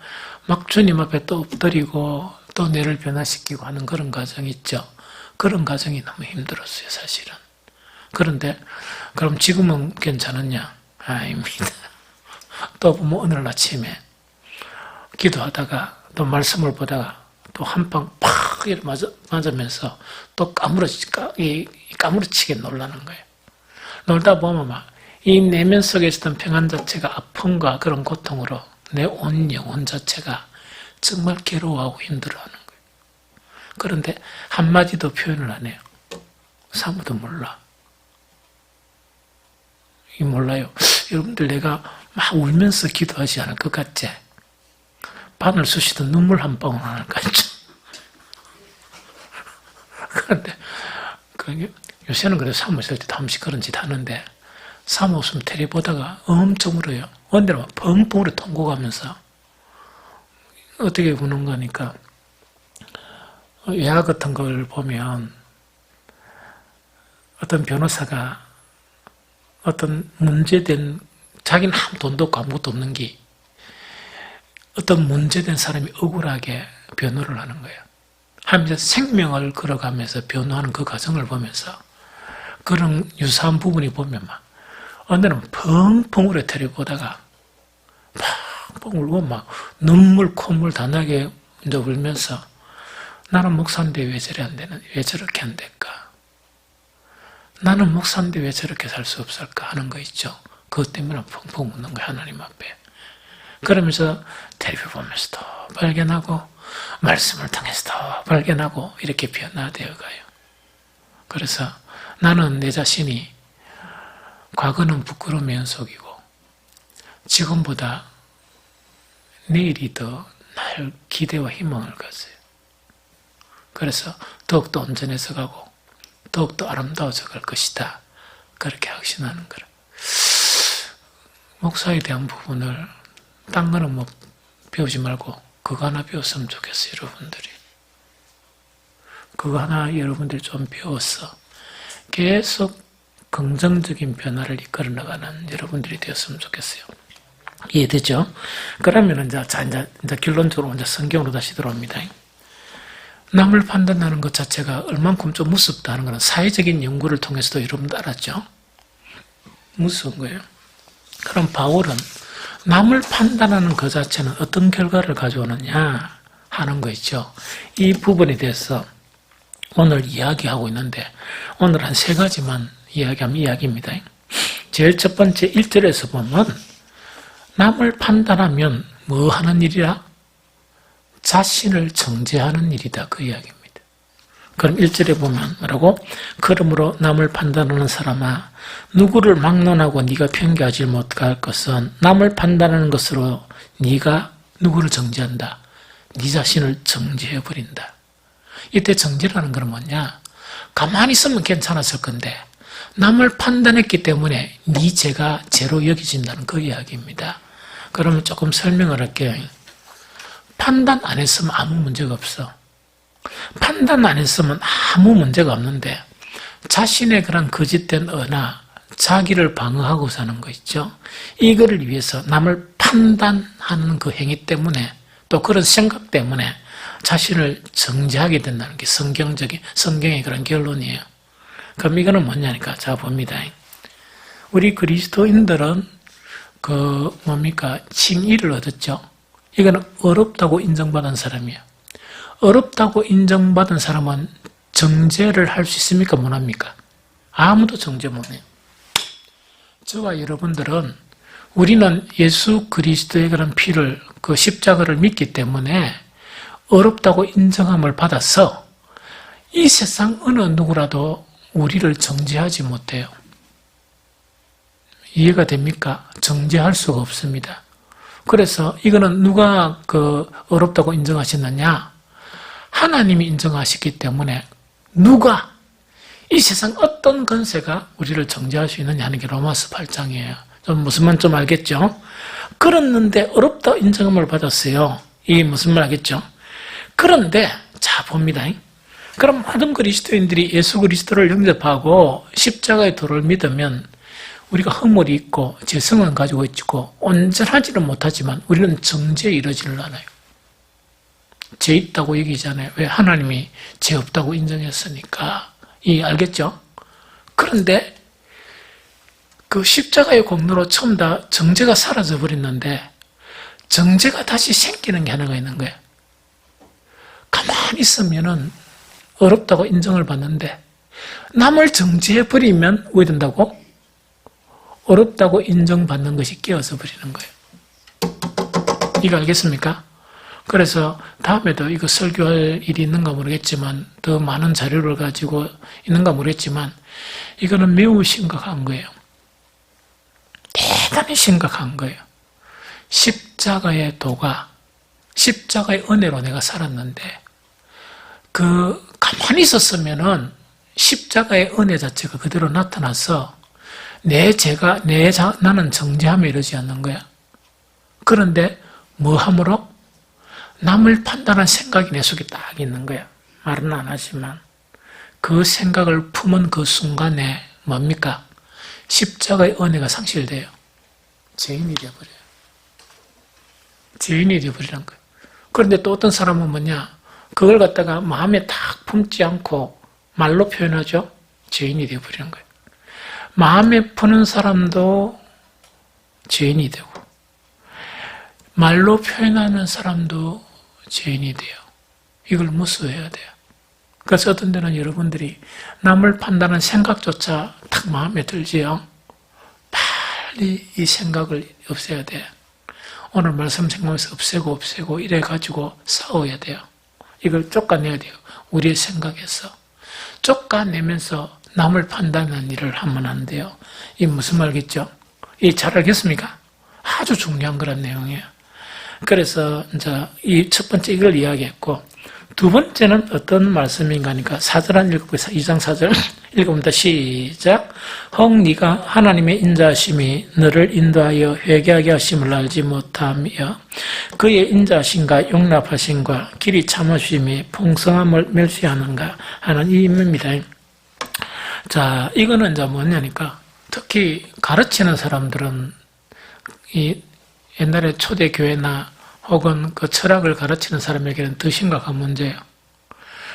막 주님 앞에 또 엎드리고 또 뇌를 변화시키고 하는 그런 과정이 있죠. 그런 과정이 너무 힘들었어요, 사실은. 그런데 그럼 지금은 괜찮았냐? 아닙니다. 또 보면 오늘 아침에 기도하다가 또 말씀을 보다가 또 한 방 팍 맞으면서 또 까무러치게 놀라는 거예요. 놀다 보면 막 이 내면 속에 있었던 평안 자체가 아픔과 그런 고통으로 내 온 영혼 자체가 정말 괴로워하고 힘들어하는 거예요. 그런데 한마디도 표현을 안 해요. 사무도 몰라. 몰라요. 여러분들 내가 막 울면서 기도하지 않을 것 같지? 바늘 쑤시도 눈물 한 방울 안 할 것 같죠? 그런데 요새는 그래도 사무 있을 때도 한 번씩 그런 짓 하는데 사무 없으면 테레비 보다가 엄청 울어요. 언제나 펑펑 울어 통곡하면서 어떻게 우는 거니까 예화 같은 걸 보면 어떤 변호사가 어떤 문제된 자기는 아무 돈도 없고 아무것도 없는 게 어떤 문제된 사람이 억울하게 변호를 하는 거예요. 하면서 생명을 걸어가면서 변호하는 그 과정을 보면서 그런 유사한 부분이 보면 막 어느 날은 펑펑 울어 테레비 보다가 펑펑 울고 막 눈물 콧물 다 나게 이제 울면서 나는 목사인데 왜 저렇게 안 될까? 나는 목사인데 왜 저렇게 살 수 없을까 하는 거 있죠. 그것 때문에 펑펑 웃는 거예요, 하나님 앞에. 그러면서 텔레비 보면서 더 발견하고 말씀을 통해서 더 발견하고 이렇게 변화되어 가요. 그래서 나는 내 자신이 과거는 부끄러움 연속이고 지금보다 내일이 더 날 기대와 희망을 가져요. 그래서 더욱더 온전해져 가고 더욱더 아름다워져 갈 것이다. 그렇게 확신하는 거라. 목사에 대한 부분을 딴 거는 뭐 배우지 말고 그거 하나 배웠으면 좋겠어요, 여러분들이. 그거 하나 여러분들이 좀 배워서 계속 긍정적인 변화를 이끌어 나가는 여러분들이 되었으면 좋겠어요. 이해되죠? 그러면 이제 결론적으로 먼저 성경으로 다시 들어옵니다. 남을 판단하는 것 자체가 얼만큼 좀 무섭다는 것은 사회적인 연구를 통해서도 여러분도 알았죠? 무서운 거예요. 그럼 바울은 남을 판단하는 것 자체는 어떤 결과를 가져오느냐 하는 거 있죠. 이 부분에 대해서 오늘 이야기하고 있는데 오늘 한 3가지만 이야기하면 이야기입니다. 제일 첫 번째 1절에서 보면 남을 판단하면 뭐 하는 일이라? 자신을 정죄하는 일이다. 그 이야기입니다. 그럼 1절에 보면 뭐라고? 그러므로 남을 판단하는 사람아 누구를 막론하고 네가 편개하지 못할 것은 남을 판단하는 것으로 네가 누구를 정죄한다. 네 자신을 정죄해버린다. 이때 정죄라는 건 뭐냐? 가만히 있으면 괜찮았을 건데 남을 판단했기 때문에 네 죄가 죄로 여겨진다는 그 이야기입니다. 그러면 조금 설명을 할게요. 판단 안 했으면 아무 문제가 없어. 판단 안 했으면 아무 문제가 없는데 자신의 그런 거짓된 언어, 자기를 방어하고 사는 거 있죠. 이거를 위해서 남을 판단하는 그 행위 때문에 또 그런 생각 때문에 자신을 정죄하게 된다는 게 성경의 그런 결론이에요. 그럼 이거는 뭐냐니까 자 봅니다. 우리 그리스도인들은 칭의를 얻었죠. 이거는 어렵다고 인정받은 사람이에요. 어렵다고 인정받은 사람은 정죄를 할 수 있습니까? 못합니까? 아무도 정죄 못해요. 저와 여러분들은 우리는 예수 그리스도의 그런 피를 그 십자가를 믿기 때문에 어렵다고 인정함을 받아서 이 세상 어느 누구라도 우리를 정죄하지 못해요. 이해가 됩니까? 정죄할 수가 없습니다. 그래서 이거는 누가 어렵다고 인정하셨느냐? 하나님이 인정하셨기 때문에 누가 이 세상 어떤 권세가 우리를 정죄할 수 있느냐 하는 게 로마서 8장이에요. 좀 무슨 말 좀 알겠죠? 그랬는데 어렵다 인정함을 받았어요. 이게 무슨 말 알겠죠? 그런데 자 봅니다. 그럼 모든 그리스도인들이 예수 그리스도를 영접하고 십자가의 도를 믿으면 우리가 허물이 있고 죄성은 가지고 있고 온전하지는 못하지만 우리는 정죄에 이르지를 않아요. 죄 있다고 얘기잖아요. 왜? 하나님이 죄 없다고 인정했으니까. 알겠죠? 그런데 그 십자가의 공로로 처음 다 정죄가 사라져 버렸는데 정죄가 다시 생기는 게 하나가 있는 거예요. 가만히 있으면은 어렵다고 인정을 받는데 남을 정죄해 버리면 왜 된다고? 어렵다고 인정받는 것이 깨어서 버리는 거예요. 이거 알겠습니까? 그래서 다음에도 이거 설교할 일이 있는가 모르겠지만 더 많은 자료를 가지고 있는가 모르겠지만 이거는 매우 심각한 거예요. 대단히 심각한 거예요. 십자가의 도가 십자가의 은혜로 내가 살았는데 가만히 있었으면은 십자가의 은혜 자체가 그대로 나타나서 나는 정죄하며 이러지 않는 거야. 그런데 뭐 함으로? 남을 판단한 생각이 내 속에 딱 있는 거야. 말은 안 하지만 그 생각을 품은 그 순간에 뭡니까? 십자가의 은혜가 상실돼요. 죄인이 되어버려요. 죄인이 되어버리는 거예요. 그런데 또 어떤 사람은 뭐냐? 그걸 갖다가 마음에 딱 품지 않고 말로 표현하죠? 죄인이 되어버리는 거예요. 마음에 푸는 사람도 죄인이 되고 말로 표현하는 사람도 죄인이 돼요. 이걸 무수해야 돼요. 그래서 어떤 데는 여러분들이 남을 판단하는 생각조차 딱 마음에 들지요. 빨리 이 생각을 없애야 돼요. 오늘 말씀 생각에서 없애고 이래가지고 싸워야 돼요. 이걸 쫓아내야 돼요. 우리의 생각에서. 쫓아내면서 남을 판단하는 일을 하면 안 돼요. 이 무슨 말겠죠? 잘 알겠습니까? 아주 중요한 그런 내용이에요. 그래서 이제 이 첫 번째 이걸 이야기했고 두 번째는 어떤 말씀인가 하니까 4절 한 읽어보세요. 2장 4절 읽어봅니다. 시작. 혹 네가 하나님의 인자하심이 너를 인도하여 회개하게 하심을 알지 못하며 그의 인자하심과 용납하심과 길이 참으심이 풍성함을 멸시하는가 하는 이 의미입니다. 자, 이거는 이제 뭐냐니까 특히 가르치는 사람들은 이 옛날에 초대교회나 혹은 그 철학을 가르치는 사람에게는 더 심각한 문제예요.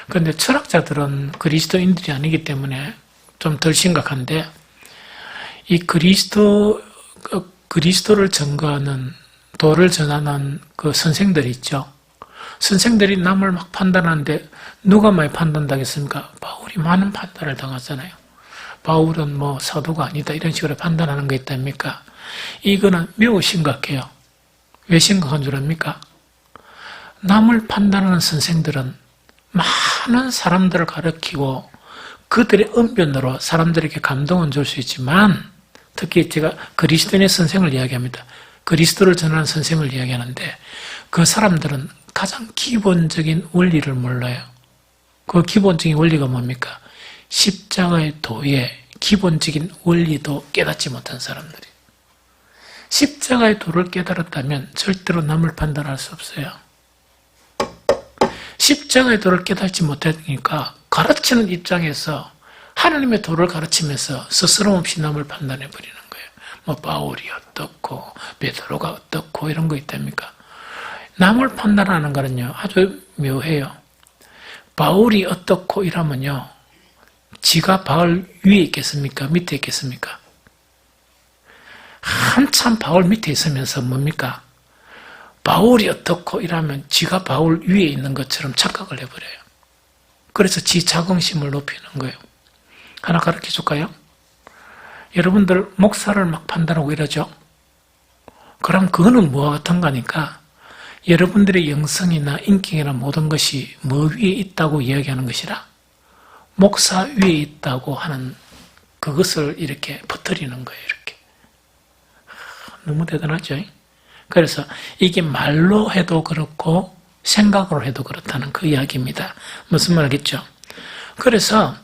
그런데 철학자들은 그리스도인들이 아니기 때문에 좀 덜 심각한데 이 그리스도를 전거하는 도를 전하는 그 선생들이 있죠. 선생들이 남을 막 판단하는데 누가 많이 판단당했습니까? 바울이 많은 판단을 당하잖아요. 바울은 뭐 사도가 아니다 이런 식으로 판단하는 거 있답니까? 이거는 매우 심각해요. 왜 심각한 줄 압니까? 남을 판단하는 선생들은 많은 사람들을 가르치고 그들의 언변으로 사람들에게 감동은 줄 수 있지만 특히 제가 그리스도인의 선생을 이야기합니다. 그리스도를 전하는 선생을 이야기하는데 그 사람들은 가장 기본적인 원리를 몰라요. 그 기본적인 원리가 뭡니까? 십자가의 도의 기본적인 원리도 깨닫지 못한 사람들이. 십자가의 도를 깨달았다면 절대로 남을 판단할 수 없어요. 십자가의 도를 깨닫지 못하니까 가르치는 입장에서 하나님의 도를 가르치면서 스스럼 없이 남을 판단해버리는 거예요. 뭐 바울이 어떻고 베드로가 어떻고 이런 거 있답니까? 남을 판단하는 거는요 아주 묘해요. 바울이 어떻고 이러면요 지가 바울 위에 있겠습니까? 밑에 있겠습니까? 한참 바울 밑에 있으면서 뭡니까? 바울이 어떻고 이러면 지가 바울 위에 있는 것처럼 착각을 해버려요. 그래서 지 자긍심을 높이는 거예요. 하나 가르쳐 줄까요? 여러분들 목사를 막 판단하고 이러죠? 그럼 그거는 뭐와 같은 거니까 여러분들의 영성이나 인격이나 모든 것이 뭐 위에 있다고 이야기하는 것이라 목사 위에 있다고 하는 그것을 이렇게 퍼뜨리는 거예요. 이렇게. 너무 대단하죠? 그래서 이게 말로 해도 그렇고 생각으로 해도 그렇다는 그 이야기입니다. 무슨 말이겠죠? 그래서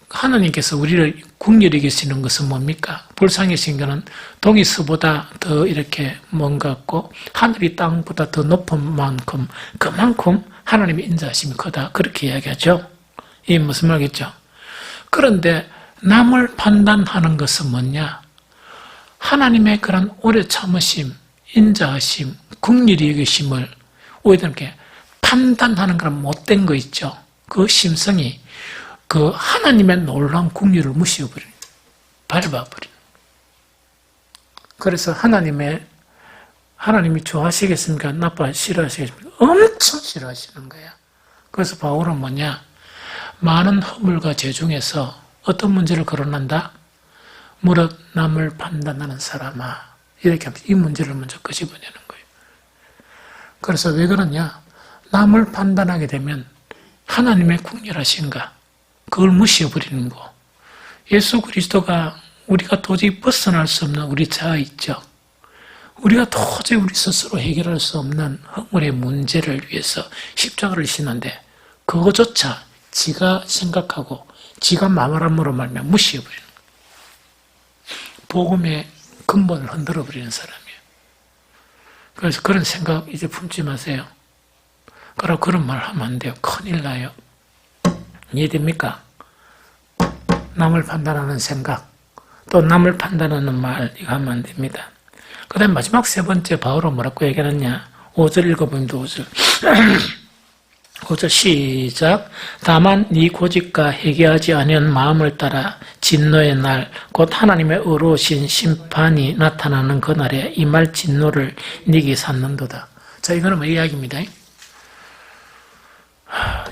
하나님께서 우리를 국률이 계시는 것은 뭡니까? 불쌍하신 것은 동이스보다 더 이렇게 먼 것 같고 하늘이 땅보다 더 높은 만큼 그만큼 하나님의 인자하심이 크다. 그렇게 이야기하죠. 이게 무슨 말이겠죠? 그런데 남을 판단하는 것은 뭐냐? 하나님의 그런 오래 참으심, 인자하심, 긍휼히 여기심을 오히려 이렇게 판단하는 그런 못된 거 있죠. 그 심성이 그 하나님의 놀라운 긍휼을 무시해버리는, 밟아버리는. 그래서 하나님이 좋아하시겠습니까? 나빠 싫어하시겠습니까? 엄청 싫어하시는 거야. 그래서 바울은 뭐냐? 많은 허물과 죄 중에서 어떤 문제를 거론한다? 무릇 남을 판단하는 사람아. 이렇게 하면서 이 문제를 먼저 끄집어내는 거예요. 그래서 왜 그러냐? 남을 판단하게 되면 하나님의 긍휼하신가? 그걸 무시해버리는 거. 예수 그리스도가 우리가 도저히 벗어날 수 없는 우리 자아 있죠. 우리가 도저히 우리 스스로 해결할 수 없는 허물의 문제를 위해서 십자가를 지는데 그거조차 지가 생각하고 지가 마음으로 말하면 무시해버리는 거예요. 복음의 근본을 흔들어버리는 사람이에요. 그래서 그런 생각 이제 품지 마세요. 그러고 그런 말 하면 안 돼요. 큰일 나요. 이해됩니까? 남을 판단하는 생각, 또 남을 판단하는 말, 이거 하면 안 됩니다. 그 다음에 마지막 세 번째 바울은 뭐라고 얘기하느냐? 5절 읽어보면 5절. 5절 시작. 다만 네 고집과 회개하지 아니한 마음을 따라 진노의 날, 곧 하나님의 의로우신 심판이 나타나는 그날에 이 말 진노를 네게 샀는도다. 자, 이거는 뭐 이야기입니다.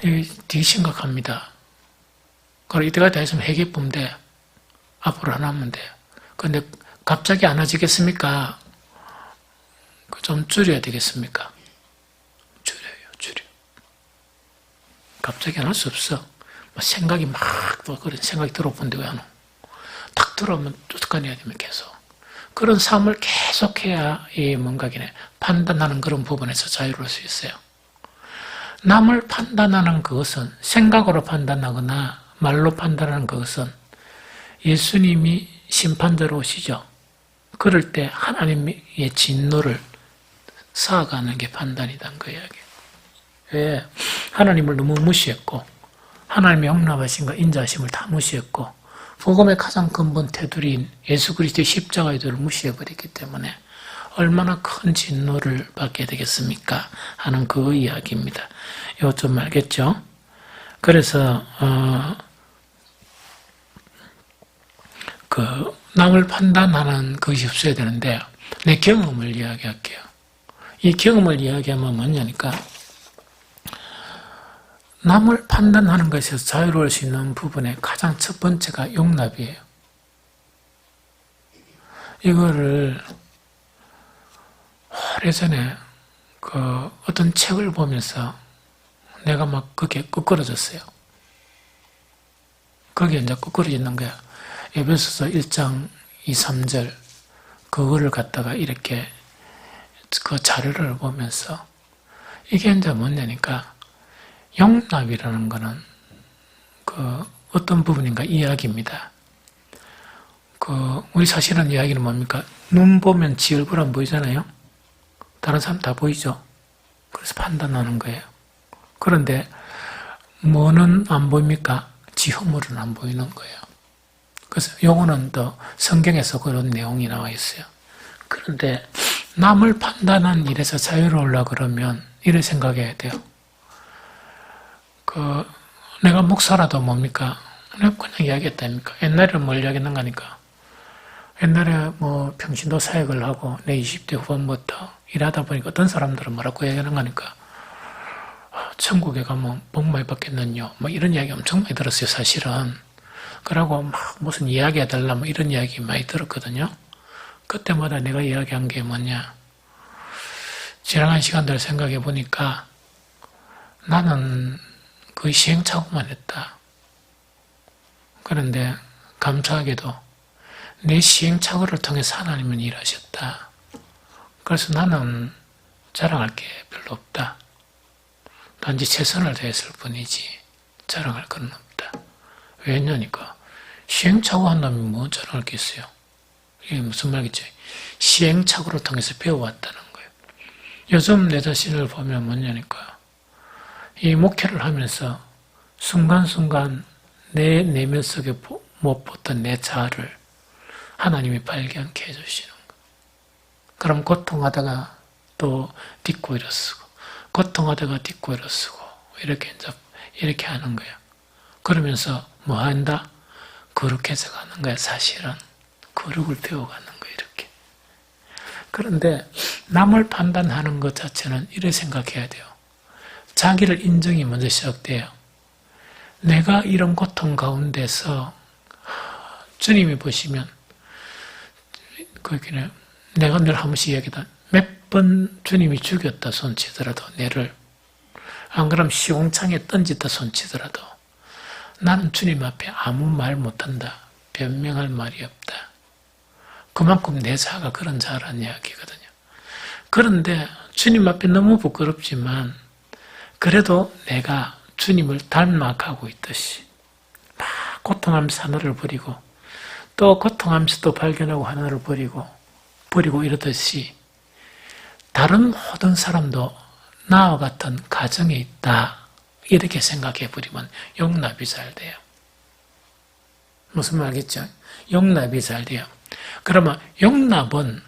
이게 되게 심각합니다. 그리고 이때까지 다 했으면 회개뿐 돼. 앞으로 하나 하면 돼요. 근데 갑자기 안 하시겠습니까? 좀 줄여야 되겠습니까? 줄여. 갑자기 안 할 수 없어. 생각이 또 그런 생각이 들어본데 왜 안 오? 딱 들어오면 쫓아내야 되면 계속. 그런 삶을 계속해야 이 뭔가기네 판단하는 그런 부분에서 자유로울 수 있어요. 남을 판단하는 그것은 생각으로 판단하거나 말로 판단하는 그것은 예수님이 심판자로 오시죠. 그럴 때 하나님의 진노를 쌓아가는 게 판단이란 그 이야기. 왜? 하나님을 너무 무시했고 하나님의 용납하심과 인자하심을 다 무시했고 복음의 가장 근본 테두리인 예수 그리스도의 십자가의 도를 무시해버렸기 때문에 얼마나 큰 진노를 받게 되겠습니까? 하는 그 이야기입니다. 이거 좀 알겠죠? 그래서 남을 판단하는 것이 없어야 되는데 내 경험을 이야기할게요. 이 경험을 이야기하면 뭐냐니까 남을 판단하는 것에서 자유로울 수 있는 부분의 가장 첫 번째가 용납이에요. 이거를 오래전에 어떤 책을 보면서 내가 막 그게 끄끄러졌어요. 거기에 이제 끄끄러지는 거야. 에베소서 1장 2, 3절 그거를 갖다가 이렇게 그 자료를 보면서 이게 이제 뭐냐니까 용납이라는 거는 어떤 부분인가 이야기입니다. 우리 사실은 이야기는 뭡니까? 눈 보면 지 얼굴 안 보이잖아요. 다른 사람 다 보이죠. 그래서 판단하는 거예요. 그런데 뭐는 안 보입니까? 지 허물은 안 보이는 거예요. 그래서 요거는 또 성경에서 그런 내용이 나와 있어요. 그런데 남을 판단한 일에서 자유로우려고 그러면 이런 생각해야 돼요. 내가 목사라도 뭡니까? 내가 그냥 이야기했다니까. 옛날에는 뭘 이야기했는가 하니까. 옛날에 평신도 사역을 하고 내 20대 후반부터 일하다 보니까 어떤 사람들은 뭐라고 얘기하는가 하니까 천국에 가면 복 많이 받겠느냐 이런 이야기 엄청 많이 들었어요, 사실은. 그러고 무슨 이야기 해달라 이런 이야기 많이 들었거든요. 그때마다 내가 이야기한 게 뭐냐. 지나간 시간들을 생각해 보니까 나는 그 시행착오만 했다. 그런데 감사하게도 내 시행착오를 통해서 하나님은 일하셨다. 그래서 나는 자랑할 게 별로 없다. 단지 최선을 다했을 뿐이지 자랑할 건 없다. 왜냐니까 시행착오 한 놈이 뭐 자랑할 게 있어요. 이게 무슨 말이겠죠? 시행착오를 통해서 배워왔다는 거예요. 요즘 내 자신을 보면 뭐냐니까 이 목회를 하면서 순간순간 내 내면 속에 못 봤던 내 자아를 하나님이 발견케 해주시는 거. 그럼 고통하다가 또 딛고 일어서고, 고통하다가 딛고 일어서고, 이렇게 하는 거예요. 그러면서 뭐 한다? 거룩해져 가는 거야, 사실은. 거룩을 배워가는 거예요, 이렇게. 그런데 남을 판단하는 것 자체는 이렇게 생각해야 돼요. 자기를 인정이 먼저 시작돼요. 내가 이런 고통 가운데서 주님이 보시면 거기는 내가 늘 한 번씩 얘기하다 몇 번 주님이 죽였다 손치더라도 내를 안 그러면 시궁창에 던지다 손치더라도 나는 주님 앞에 아무 말 못한다. 변명할 말이 없다. 그만큼 내 자아가 그런 자라는 이야기거든요. 그런데 주님 앞에 너무 부끄럽지만 그래도 내가 주님을 닮아가고 있듯이 막 고통하면서 하나를 버리고 또 고통하면서 또 발견하고 하나를 버리고 이러듯이 다른 모든 사람도 나와 같은 가정에 있다. 이렇게 생각해 버리면 용납이 잘 돼요. 무슨 말이겠죠? 용납이 잘 돼요. 그러면 용납은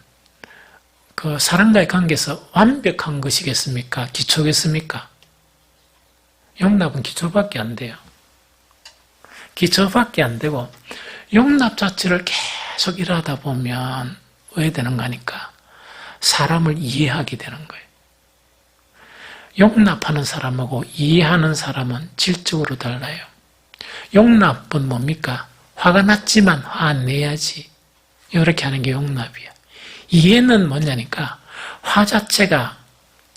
그 사람과의 관계에서 완벽한 것이겠습니까? 기초겠습니까? 용납은 기초밖에 안 돼요. 기초밖에 안 되고 용납 자체를 계속 일하다 보면 왜 되는가 하니까 사람을 이해하게 되는 거예요. 용납하는 사람하고 이해하는 사람은 질적으로 달라요. 용납은 뭡니까? 화가 났지만 화 안 내야지. 이렇게 하는 게 용납이야. 이해는 뭐냐니까 화 자체가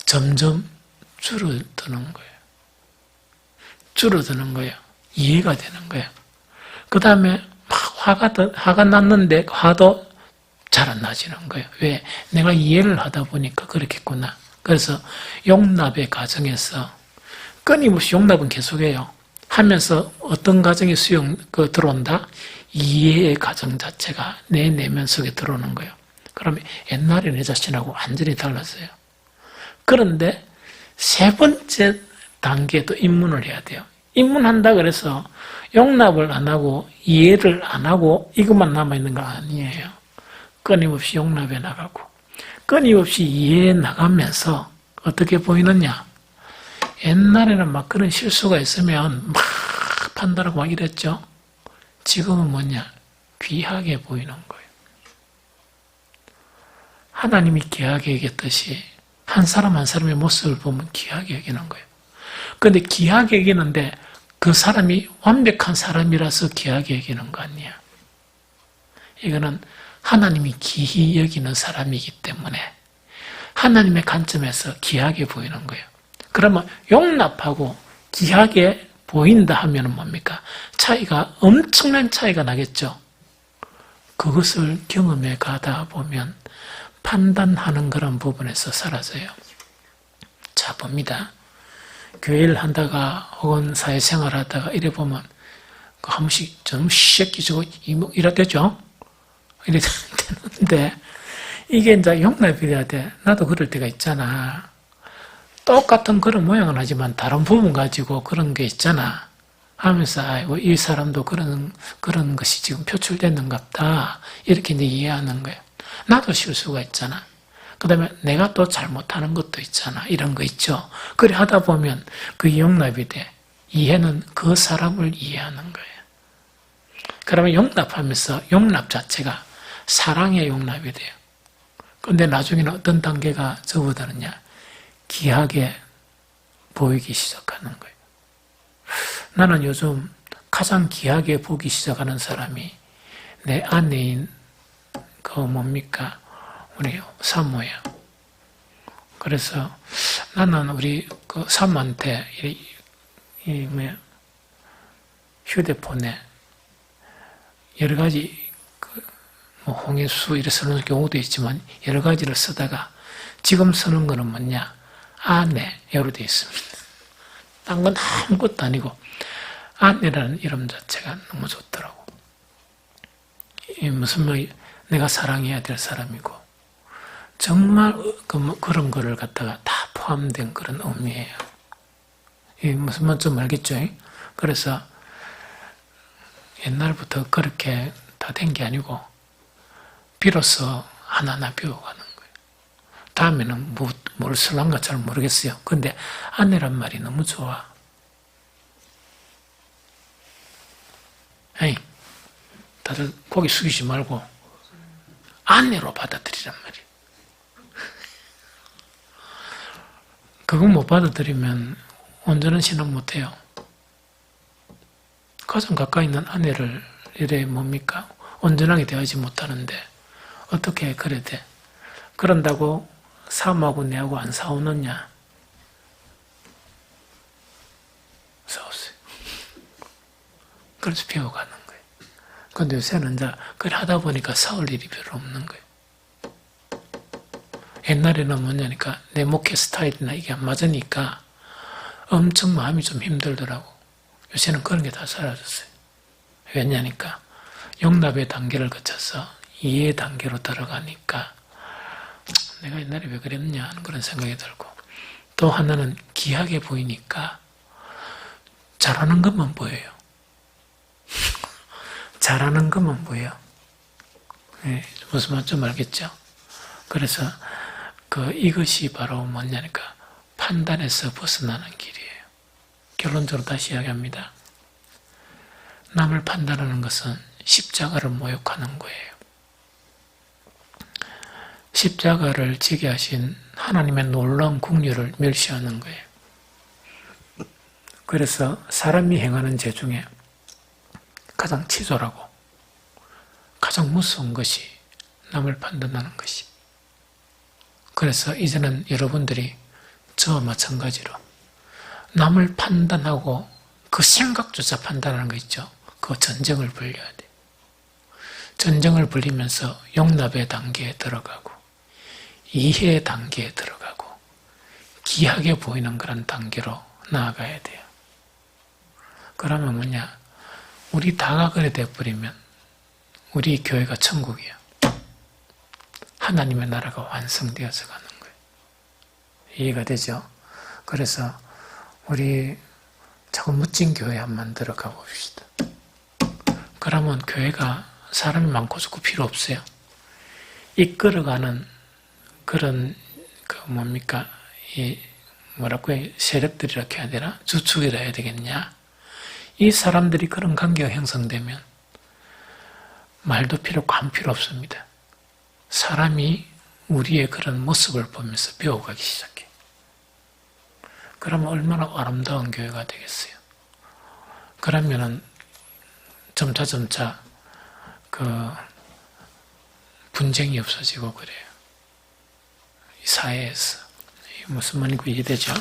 점점 줄어드는 거예요. 줄어드는 거예요. 이해가 되는 거예요. 그 다음에 막 화가 났는데 화도 잘 안 나지는 거예요. 왜? 내가 이해를 하다 보니까 그렇겠구나. 그래서 용납의 과정에서 끊임없이 용납은 계속해요. 하면서 어떤 과정이 들어온다? 이해의 과정 자체가 내 내면 속에 들어오는 거예요. 그러면 옛날에 내 자신하고 완전히 달랐어요. 그런데 세 번째 단계도 입문을 해야 돼요. 입문한다 그래서 용납을 안 하고 이해를 안 하고 이것만 남아있는 거 아니에요. 끊임없이 용납해 나가고 끊임없이 이해해 나가면서 어떻게 보이느냐. 옛날에는 막 그런 실수가 있으면 막 판단하고 막 이랬죠. 지금은 뭐냐? 귀하게 보이는 거예요. 하나님이 귀하게 여겼듯이 한 사람 한 사람의 모습을 보면 귀하게 여기는 거예요. 그런데 귀하게 여기는데 그 사람이 완벽한 사람이라서 귀하게 여기는 거 아니야. 이거는 하나님이 귀히 여기는 사람이기 때문에 하나님의 관점에서 귀하게 보이는 거예요. 그러면 용납하고 귀하게 보인다 하면 뭡니까? 엄청난 차이가 나겠죠. 그것을 경험해 가다 보면 판단하는 그런 부분에서 사라져요. 자, 봅니다. 교회를 한다가 혹은 사회생활 하다가 이래 보면 한 번씩 좀 시끼지고 이렇겠죠? 이래 되는데 이게 이제 용납이 돼야 돼. 나도 그럴 때가 있잖아. 똑같은 그런 모양은 하지만 다른 부분 가지고 그런 게 있잖아. 하면서 아이고 이 사람도 그런 것이 지금 표출됐는갑다. 이렇게 이제 이해하는 거예요. 나도 실수가 있잖아. 그 다음에 내가 또 잘못하는 것도 있잖아. 이런 거 있죠. 그래 하다 보면 그 용납이 돼. 이해는 그 사람을 이해하는 거예요. 그러면 용납하면서 용납 자체가 사랑의 용납이 돼요. 그런데 나중에는 어떤 단계가 접어드느냐. 귀하게 보이기 시작하는 거예요. 나는 요즘 가장 귀하게 보기 시작하는 사람이 내 아내인 우리 사모야. 그래서 나는 우리 그 사모한테 휴대폰에 여러 가지 홍해수 이렇게 쓰는 경우도 있지만 여러 가지를 쓰다가 지금 쓰는 거는 뭐냐? 아내 여로 되어 있습니다. 딴 건 아무것도 아니고 아내라는 이름 자체가 너무 좋더라고. 무슨 말 내가 사랑해야 될 사람이고 정말 그런 거를 갖다가 다 포함된 그런 의미예요. 이 무슨 말인지 알겠죠? 그래서 옛날부터 그렇게 다 된 게 아니고 비로소 하나하나 배워가는 거예요. 다음에는 뭘 쓸란가 잘 모르겠어요. 근데 아내란 말이 너무 좋아. 에이, 다들 고개 숙이지 말고 아내로 받아들이란 말이에요. 그거 못 받아들이면 온전한 신앙 못해요. 가장 가까이 있는 아내를 이래 뭡니까? 온전하게 대하지 못하는데 어떻게 그래 돼? 그런다고 사모하고 내하고 안 싸우느냐? 싸웠어요. 그래서 배워가는 거예요. 근데 요새는 이제 그걸 하다 보니까 싸울 일이 별로 없는 거예요. 옛날에는 뭐냐니까 내 목회 스타일이나 이게 안 맞으니까 엄청 마음이 좀 힘들더라고. 요새는 그런 게 다 사라졌어요. 왜냐니까 용납의 단계를 거쳐서 이해의 단계로 들어가니까 내가 옛날에 왜 그랬냐 하는 그런 생각이 들고, 또 하나는 귀하게 보이니까 잘하는 것만 보여요. 잘하는 것만 보여. 네, 무슨 말인지 좀 알겠죠? 그래서 이것이 바로 뭐냐니까 판단에서 벗어나는 길이에요. 결론적으로 다시 이야기합니다. 남을 판단하는 것은 십자가를 모욕하는 거예요. 십자가를 지게 하신 하나님의 놀라운 긍휼을 멸시하는 거예요. 그래서 사람이 행하는 죄 중에 가장 치졸하고 가장 무서운 것이 남을 판단하는 것이. 그래서 이제는 여러분들이 저와 마찬가지로 남을 판단하고 그 생각조차 판단하는 거 있죠. 그 전쟁을 벌려야 돼. 전쟁을 벌리면서 용납의 단계에 들어가고 이해의 단계에 들어가고 귀하게 보이는 그런 단계로 나아가야 돼요. 그러면 뭐냐? 우리 다가 그래 돼버리면 우리 교회가 천국이야. 하나님의 나라가 완성되어서 가는 거예요. 이해가 되죠? 그래서 우리 자꾸 멋진 교회 한번 만들어 가봅시다. 그러면 교회가 사람이 많고 좋고 필요 없어요. 이끌어가는 그런 세력들이 이렇게 해야 되나? 주축이라 해야 되겠냐? 이 사람들이 그런 관계가 형성되면 말도 필요 없고 안 필요 없습니다. 사람이 우리의 그런 모습을 보면서 배워가기 시작해. 그러면 얼마나 아름다운 교회가 되겠어요. 그러면은 점차 분쟁이 없어지고 그래요. 이 사회에서. 무슨 말인지 이해되죠?